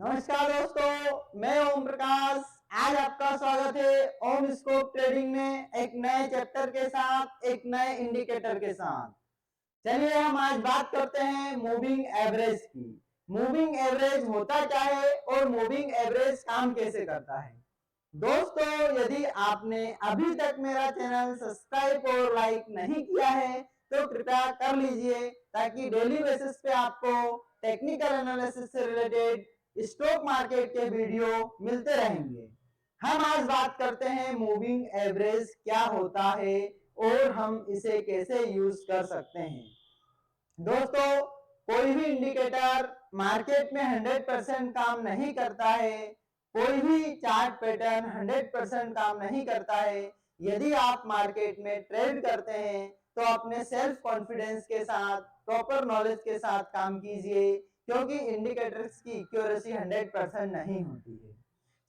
नमस्कार दोस्तों, मैं ओम प्रकाश। आज आपका स्वागत है ओम स्कोप ट्रेडिंग में एक नए चैप्टर के साथ, एक नए इंडिकेटर के साथ। चलिए हम आज बात करते हैं मूविंग एवरेज की। मूविंग एवरेज होता क्या है और मूविंग एवरेज काम कैसे करता है। दोस्तों, यदि आपने अभी तक मेरा चैनल सब्सक्राइब और लाइक नहीं किया है तो कृपया कर लीजिए, ताकि डेली बेसिस पे आपको टेक्निकल एनालिसिस से रिलेटेड स्टॉक मार्केट के वीडियो मिलते रहेंगे। हम आज बात करते हैं मूविंग एवरेज क्या होता है और हम इसे कैसे यूज कर सकते हैं। दोस्तों, कोई भी इंडिकेटर मार्केट में 100% काम नहीं करता है, कोई भी चार्ट पैटर्न 100% काम नहीं करता है। यदि आप मार्केट में ट्रेड करते हैं तो अपने सेल्फ कॉन्फिडेंस के साथ, प्रॉपर नॉलेज के साथ काम कीजिए, क्योंकि इंडिकेटर्स की एक्यूरेसी 100% नहीं होती है।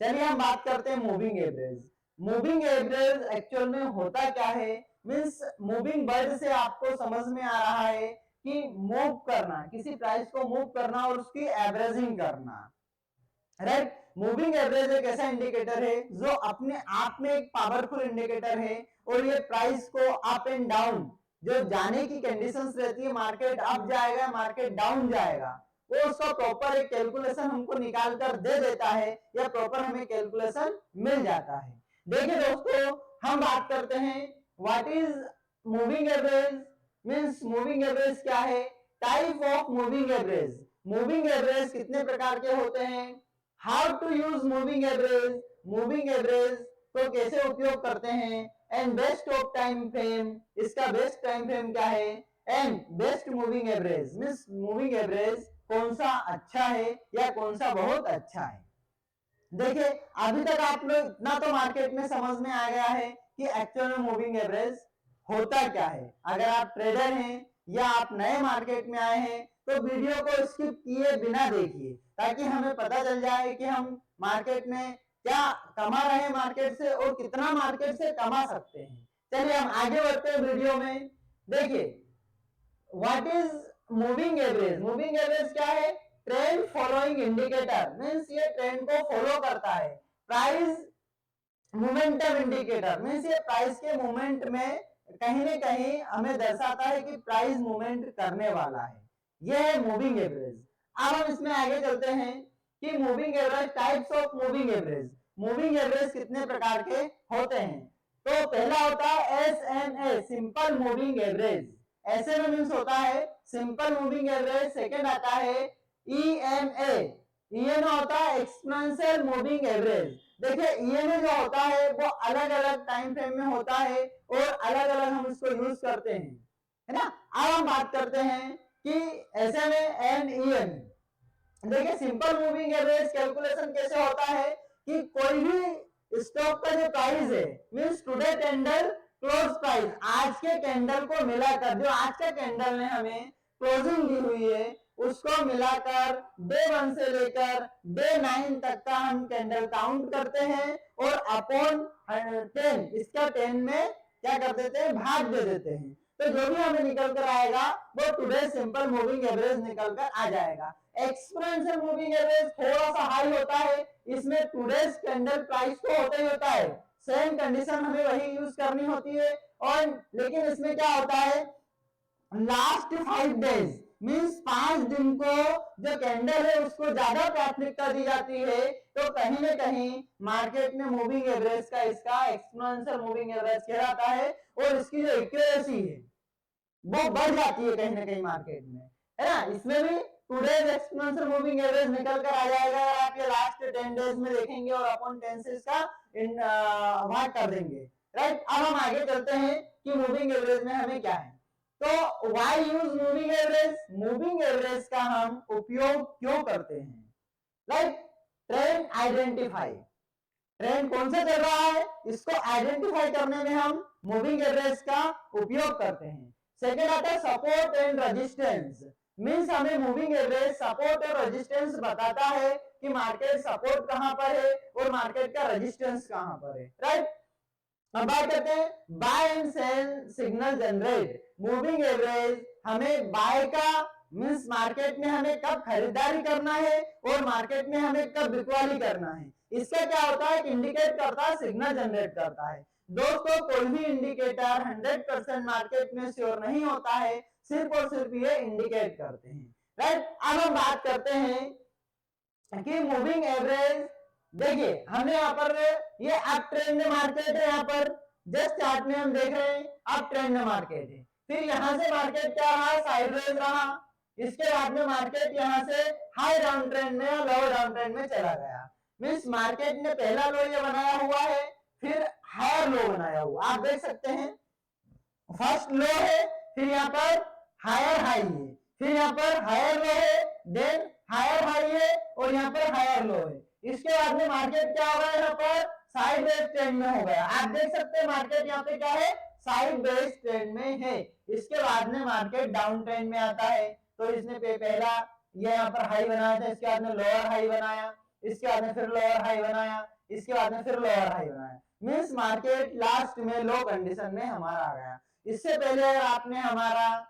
चलिए हम बात करते हैं moving average. Moving average actual में होता क्या है, मींस मूविंग वर्ड से आपको समझ में आ रहा है कि मूव करना, किसी प्राइस को मूव करना और उसकी एवरेजिंग करना, राइट। मूविंग एवरेज एक ऐसा इंडिकेटर है जो अपने आप में एक पावरफुल इंडिकेटर है, और ये प्राइस को अप एंड डाउन जो जाने की कंडीशंस रहती है, मार्केट अप जाएगा, मार्केट डाउन जाएगा, वो उसका प्रॉपर एक कैलकुलेशन हमको निकाल कर दे देता है, या प्रॉपर हमें कैलकुलेशन मिल जाता है। देखिए दोस्तों, हम बात करते हैं what is moving average. Means moving average क्या है, type of moving average. Moving average कितने प्रकार के होते हैं, how to use moving average, moving average को कैसे उपयोग करते हैं, and best of time frame, इसका बेस्ट टाइम फ्रेम क्या है, and best moving average means moving average कौन सा अच्छा है या कौन सा बहुत अच्छा है। देखिए, अभी तक आप लोग इतना तो मार्केट में समझ में आ गया है कि एक्चुअल में मूविंग एवरेज होता क्या है। अगर आप ट्रेडर हैं या आप नए मार्केट में आए हैं तो वीडियो को स्किप किए बिना देखिए, ताकि हमें पता चल जाए कि हम मार्केट में क्या कमा रहे हैं मार्केट से, और कितना मार्केट से कमा सकते हैं। चलिए हम आगे बढ़ते हैं वीडियो में। देखिए, what is moving average. Moving average क्या है, ट्रेंड फॉलोइंग इंडिकेटर, मींस ये ट्रेंड को फॉलो करता है। प्राइस मोमेंटम इंडिकेटर, मींस ये प्राइस के मूवमेंट में कहीं ना कहीं हमें दर्शाता है कि प्राइस मूवमेंट करने वाला है। यह है मूविंग एवरेज। अब हम इसमें आगे चलते हैं कि moving average, types of moving average. Moving average कितने प्रकार के होते हैं। तो पहला होता है SMA, simple moving average. SMA means होता है सिंपल मूविंग एवरेज। सेकंड आता है EMA, EMA होता है एक्सपोनेंशियल मूविंग एवरेज। देखिए, EMA जो होता है वो अलग अलग टाइम फ्रेम में होता है और अलग अलग हम इसको यूज करते हैं, है ना। अब हम बात करते हैं कि SMA एंड EMA। देखिए, सिंपल मूविंग एवरेज कैलकुलेशन कैसे होता है कि कोई भी स्टॉक का जो प्राइस है, means today candle close price, आज के कैंडल को मिलाकर, जो आज का कैंडल ने हमें क्लोजिंग दी हुई है, उसको मिलाकर डे 1 से लेकर डे 9 तक का हम कैंडल काउंट करते हैं, और अपॉन 10, इसका 10 में क्या कर देते हैं, भाग दे देते हैं। तो जो भी हमें निकल कर आएगा वो टुडे सिंपल मूविंग एवरेज निकल कर आ जाएगा। एक्सपोनेंशियल मूविंग एवरेज थोड़ा सा हाई होता है, इसमें टुडेज कैंडल प्राइस तो होता ही होता है, सेम कंडीशन हमें वही यूज करनी होती है। और लेकिन इसमें क्या होता है, लास्ट 5 डेज मींस 5 दिन को जो कैंडल है उसको ज्यादा प्राथमिकता दी जाती है, तो कहीं ना कहीं मार्केट में मूविंग एवरेज का, इसका एक्सपोनेंशियल मूविंग एवरेज कहलाता है, और इसकी जो एक्यूरेसी है वो बढ़ जाती है कहीं ना कहीं मार्केट में, है ना। इसमें भी टुडेज एक्सपोनेंशियल मूविंग एवरेज निकल कर आ जाएगा अगर आप ये लास्ट 10 डेज में देखेंगे और अपॉन 10 से इसका भाग कर देंगे, राइट। अब हम आगे चलते हैं कि मूविंग एवरेज में हमें क्या है। तो why use moving average, moving average का हम उपयोग क्यों करते हैं, लाइक ट्रेंड आइडेंटिफाई, ट्रेंड कौन सा चल रहा है इसको आइडेंटिफाई करने में हम मूविंग एवरेज का उपयोग करते हैं। सेकेंड आता है सपोर्ट एंड रेजिस्टेंस, मींस हमें मूविंग एवरेज सपोर्ट और रेजिस्टेंस बताता है कि मार्केट सपोर्ट कहां पर है और मार्केट का रेजिस्टेंस कहां पर है, राइट। अब बात करते हैं buy and sell signal generate. Moving average हमें बाय का मीन्स मार्केट में हमें कब खरीदारी करना है और मार्केट में हमें कब बिकवाली करना है। इसका क्या होता है, इंडिकेट करता है, सिग्नल जनरेट करता है। दोस्तों कोई भी इंडिकेटर 100% मार्केट में श्योर नहीं होता है, सिर्फ और सिर्फ ये इंडिकेट करते हैं, राइट। अब हम बात करते हैं कि मूविंग एवरेज। देखिए हमने यहाँ पर ये अप ट्रेंड मार्केट है, यहाँ पर जस्ट चार्ट में हम देख रहे हैं अप ट्रेंड मार्केट है। फिर यहाँ से मार्केट क्या रहा, साइडवेज रहा। इसके बाद में मार्केट यहाँ से हाई डाउन ट्रेंड में या लोअर डाउन ट्रेंड में चला गया। मीन्स मार्केट ने पहला लो ये बनाया हुआ है, फिर हायर लो बनाया हुआ, आप देख सकते हैं। फर्स्ट लो है, फिर यहाँ पर हायर हाई है, फिर यहाँ पर हायर लो है, देन हायर हाई है और यहाँ पर हायर लो है। इसके बाद में मार्केट क्या हो गया, यहाँ पर साइड वेज ट्रेंड में हो गया। आप देख सकते हैं मार्केट यहाँ पे क्या है, साइड वेज ट्रेंड में है। इसके बाद में मार्केट डाउन ट्रेंड में आता है। तो इसने पहला ये यहाँ पर हाई बनाया था, इसके बाद में लोअर हाई बनाया, इसके बाद में फिर लोअर हाई बनाया, इसके बाद में फिर लोअर हाई बनाया। मीन्स मार्केट लास्ट में लो कंडीशन में हमारा आ गया। इससे पहले अगर आपने हमारा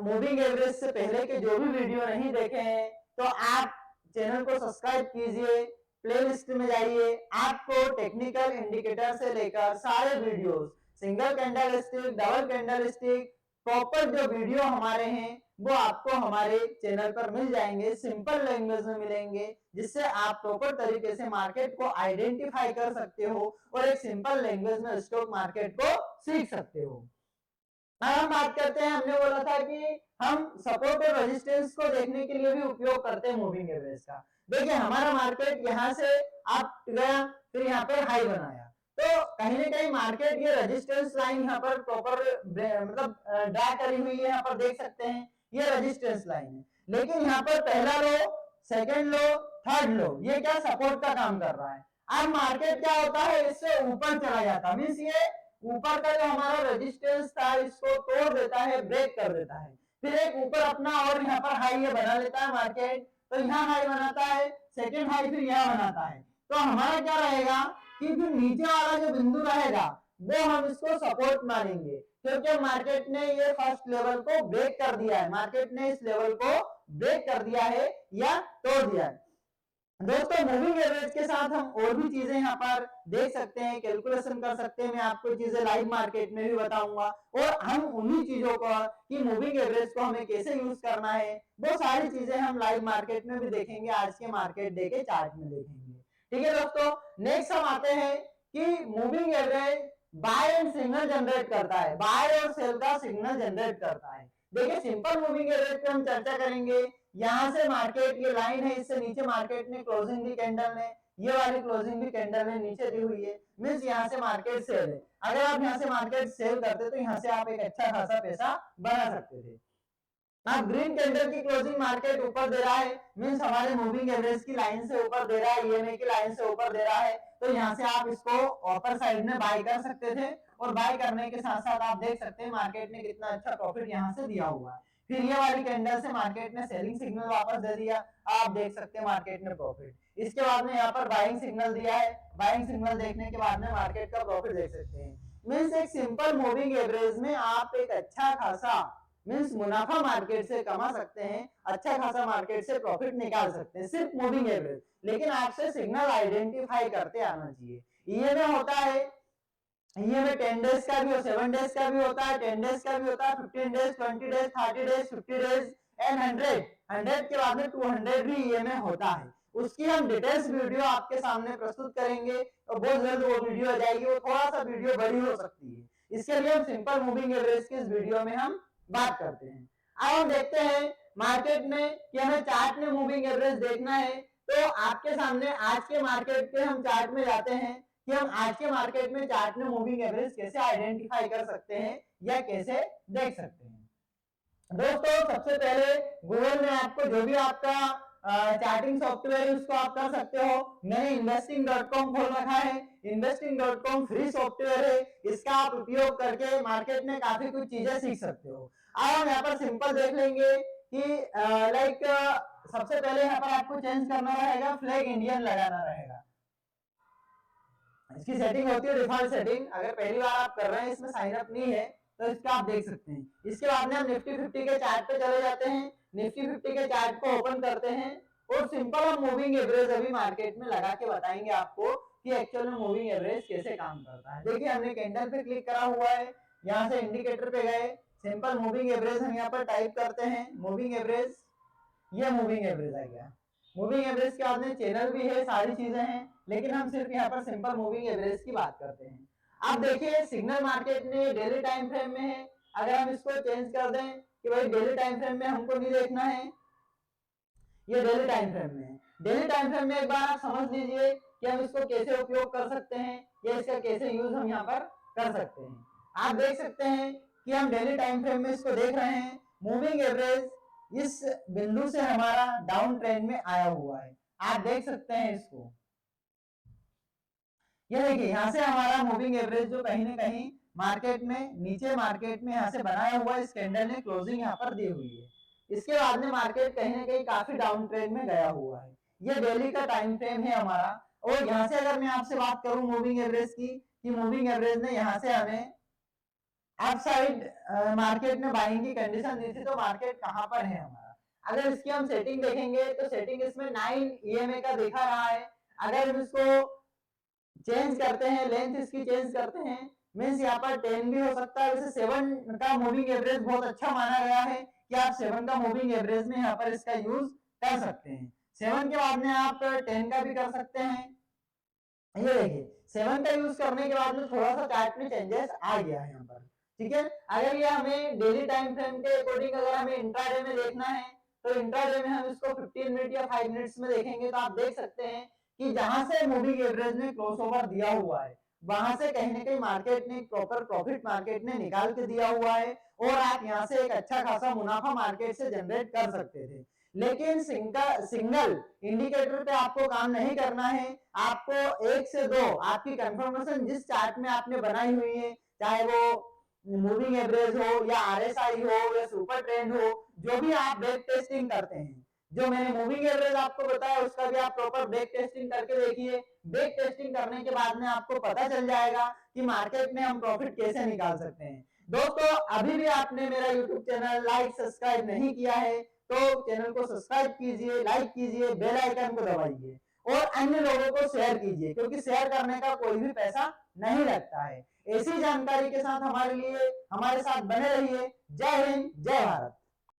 मूविंग एवरेज से पहले के जो भी वीडियो नहीं देखे हैं तो आप चैनल को सब्सक्राइब कीजिए, प्लेलिस्ट में जाइए। आपको टेक्निकल इंडिकेटर से लेकर सारे videos, single candle stick, double candle stick, proper जो वीडियो हमारे हैं वो आपको हमारे चैनल पर मिल जाएंगे, सिंपल लैंग्वेज में मिलेंगे, जिससे आप प्रॉपर तरीके से मार्केट को आइडेंटिफाई कर सकते हो और एक सिंपल लैंग्वेज में स्टॉक मार्केट को सीख सकते हो। हम बात करते हैं, हमने बोला था कि हम सपोर्ट और रेजिस्टेंस को देखने के लिए भी उपयोग करते हैं मूविंग एवरेज का। देखिए हमारा मार्केट यहाँ से अप गया, फिर यहाँ पर हाई बनाया, तो कहीं ना कहीं मार्केट ये रेजिस्टेंस लाइन यहाँ पर प्रॉपर मतलब ड्रा करी हुई है, यहाँ पर देख सकते हैं ये रेजिस्टेंस लाइन है। लेकिन यहाँ पर पहला लो, सेकेंड लो, थर्ड लो, ये क्या सपोर्ट का काम कर रहा है। अब मार्केट क्या होता है, इससे ऊपर चला जाता, मीन्स ये ऊपर का जो हमारा रेजिस्टेंस था इसको तोड़ देता है, ब्रेक कर देता है। फिर एक ऊपर अपना और यहाँ पर हाई ये बना लेता है मार्केट, तो यहाँ हाई बनाता है, सेकेंड हाई फिर यहाँ बनाता है। तो हमारा क्या रहेगा कि फिर नीचे वाला जो बिंदु रहेगा वो हम इसको सपोर्ट मानेंगे, क्योंकि मार्केट ने ये फर्स्ट लेवल को ब्रेक कर दिया है, मार्केट ने इस लेवल को ब्रेक कर दिया है या तोड़ दिया है। दोस्तों मूविंग एवरेज के साथ हम और भी चीजें यहाँ पर देख सकते हैं, कैलकुलेशन कर सकते हैं। मैं आपको चीजें लाइव मार्केट में भी बताऊंगा और हम उन्हीं चीजों को कि मूविंग एवरेज को हमें कैसे यूज करना है वो सारी चीजें हम लाइव मार्केट में भी देखेंगे, आज के मार्केट डे के चार्ट में देखेंगे। ठीक है दोस्तों, नेक्स्ट हम आते हैं कि moving average buy and signal generate करता है, बाय और सेल का सिग्नल जनरेट करता है। देखिए सिंपल मूविंग एवरेज पे हम चर्चा करेंगे। यहाँ से मार्केट ये लाइन है, इससे नीचे मार्केट ने क्लोजिंग दी कैंडल ने, ये वाली क्लोजिंग भी कैंडल ने नीचे दी हुई है, मींस यहाँ से मार्केट सेल है। अगर आप यहाँ से मार्केट सेल करते तो यहाँ से आप एक अच्छा खासा पैसा बना सकते थे। अब ग्रीन कैंडल की क्लोजिंग मार्केट ऊपर दे रहा है, मींस हमारे मूविंग एवरेज की लाइन से ऊपर दे रहा है, ईएमए की लाइन से ऊपर दे रहा है, तो यहाँ से आप इसको अपर साइड में बाय कर सकते थे और बाय करने के साथ साथ आप देख सकते हैं मार्केट ने कितना अच्छा प्रॉफिट यहाँ से दिया हुआ है। फिर ये वाली कैंडल से मार्केट ने सेलिंग सिग्नल वापस दे दिया, आप देख सकते हैं मार्केट ने प्रॉफिट। इसके बाद में यहाँ पर बाइंग सिग्नल दिया है, बाइंग सिग्नल देखने के बाद में मार्केट का प्रॉफिट देख सकते हैं। मींस एक सिंपल मूविंग एवरेज में आप एक अच्छा खासा मींस मुनाफा मार्केट से कमा सकते हैं, अच्छा खासा मार्केट से प्रॉफिट निकाल सकते हैं सिर्फ मूविंग एवरेज। लेकिन आपसे सिग्नल आइडेंटिफाई करते आना चाहिए। ईएमए होता है, ईएमए 10 डेज का भी, 7 डेज का भी होता है, 10 डेज का भी होता है, 15 days, 20 days, 30 days, 50 days and 100 के बाद में 200 भी ईएमए होता है। उसकी हम डिटेल्स वीडियो आपके सामने प्रस्तुत करेंगे और बहुत जल्द वो वीडियो आ जाएगी, वो थोड़ा सा वीडियो बड़ी हो सकती है। इसके लिए हम सिंपल मूविंग एवरेज की इस वीडियो में हम बात करते हैं। अब हम देखते हैं मार्केट में कि हमें चार्ट में मूविंग एवरेज देखना है, तो आपके सामने आज के मार्केट के हम चार्ट में जाते हैं कि हम आज के मार्केट में चार्ट में मूविंग एवरेज कैसे आइडेंटिफाई कर सकते हैं या कैसे देख सकते हैं। दोस्तों सबसे पहले गूगल में आपको जो भी आपका चार्टिंग सॉफ्टवेयर है उसको आप कर सकते हो। मैंने investing.com खोल रखा है, investing.com फ्री सॉफ्टवेयर है, इसका आप उपयोग करके मार्केट में काफी कुछ चीजें सीख सकते हो। अब हम यहाँ पर सिंपल देख लेंगे कि लाइक सबसे पहले यहाँ पर आपको चेंज करना रहेगा, फ्लैग इंडियन लगाना रहेगा। इसकी सेटिंग होती है डिफॉल्ट सेटिंग, अगर पहली बार आप कर रहे हैं, इसमें साइन अप नहीं है तो इसका आप देख सकते हैं। इसके बाद में हम निफ्टी 50 के चार्ट पे चले जाते हैं। निफ्टी 50 के चार्ट को ओपन करते हैं और सिंपल हम मूविंग एवरेज अभी मार्केट में लगा के बताएंगे आपको कि एक्चुअल में मूविंग एवरेज कैसे काम करता है। देखिए हमने कैंडल पे क्लिक करा हुआ है, यहाँ से इंडिकेटर पे गए, सिंपल मूविंग एवरेज हम यहाँ पर टाइप करते हैं, मूविंग एवरेज, ये मूविंग एवरेज आ गया। मूविंग एवरेज के बाद में चैनल भी है, सारी चीजें हैं, लेकिन हम सिर्फ यहाँ पर सिंपल मूविंग एवरेज की बात करते हैं। अब देखिए सिग्नल मार्केट में डेली टाइम फ्रेम में है, अगर हम इसको चेंज कर दें कि भाई डेली टाइम फ्रेम में हमको नहीं देखना है, ये डेली टाइम फ्रेम में है। डेली टाइम फ्रेम में एक बार आप समझ लीजिए कि हम इसको कैसे उपयोग कर सकते हैं या इसका कैसे यूज हम यहाँ पर कर सकते हैं। आप देख सकते हैं कि हम डेली टाइम फ्रेम में इसको देख रहे हैं, मूविंग एवरेज इस बिंदु से हमारा डाउन ट्रेंड में आया हुआ है, आप देख सकते हैं इसको। ये देखिए यहाँ से हमारा मूविंग एवरेज जो कहीं ना कहीं मार्केट में नीचे मार्केट में यहाँ से बनाया हुआ इस कैंडल ने क्लोजिंग यहाँ पर दी हुई है। इसके बाद में मार्केट कहीं ना कहीं काफी डाउन ट्रेंड में गया हुआ है। ये डेली का टाइम फ्रेम है हमारा। और यहाँ से अगर मैं आपसे बात करूं मूविंग एवरेज की, कि मूविंग एवरेज ने यहाँ से हमें अप साइड मार्केट में बाइंग की कंडीशन दी थी, तो मार्केट कहां पर है हमारा। अगर इसकी हम सेटिंग देखेंगे तो सेटिंग इसमें 9 EMA का दिखा रहा है। अगर हम इसको चेंज करते हैं, लेंथ इसकी चेंज करते हैं, मींस यहाँ पर 10 भी हो सकता है। वैसे 7 का मूविंग एवरेज बहुत अच्छा माना गया है कि आप 7 का मूविंग एवरेज में यहाँ पर इसका यूज कर सकते हैं। 7 के बाद में आप 10 का भी कर सकते हैं। ये देखिए 7 का यूज करने के बाद में थोड़ा सा चार्ट में चेंजेस आ गया है यहाँ पर, ठीक है। अगर ये हमें डेली टाइम फ्रेम के अकॉर्डिंग अगर हमें इंट्राडे में देखना है, तो इंट्राडे में हम इसको 15 मिनट या 5 मिनट्स में देखेंगे, तो आप देख सकते हैं कि जहां से मूविंग एवरेज में क्रॉसओवर दिया हुआ है, वहां से कहीं ना कहीं मार्केट ने प्रॉपर प्रॉफिट मार्केट ने निकाल के दिया हुआ है, और आप यहाँ से एक अच्छा खासा मुनाफा मार्केट से जनरेट कर सकते थे। लेकिन सिंगल इंडिकेटर पे आपको काम नहीं करना है, आपको 1 से 2 आपकी कंफर्मेशन जिस चार्ट में आपने बनाई हुई है, चाहे वो मूविंग एवरेज हो या RSI हो या सुपर ट्रेंड हो, जो भी आप बैक टेस्टिंग करते हैं, जो मैंने मूविंग एवरेज आपको बताया उसका भी आप प्रॉपर बैक टेस्टिंग करके देखिए। बैक टेस्टिंग करने के बाद में आपको पता चल जाएगा कि मार्केट में हम प्रॉफिट कैसे निकाल सकते हैं। दोस्तों अभी भी आपने मेरा YouTube चैनल लाइक सब्सक्राइब नहीं किया है, तो चैनल को सब्सक्राइब कीजिए, लाइक कीजिए, बेल आइकन को दबाइए और अन्य लोगों को शेयर कीजिए, क्योंकि शेयर करने का कोई भी पैसा नहीं लगता है। ऐसी जानकारी के साथ हमारे साथ बने रहिए। जय हिंद, जय भारत।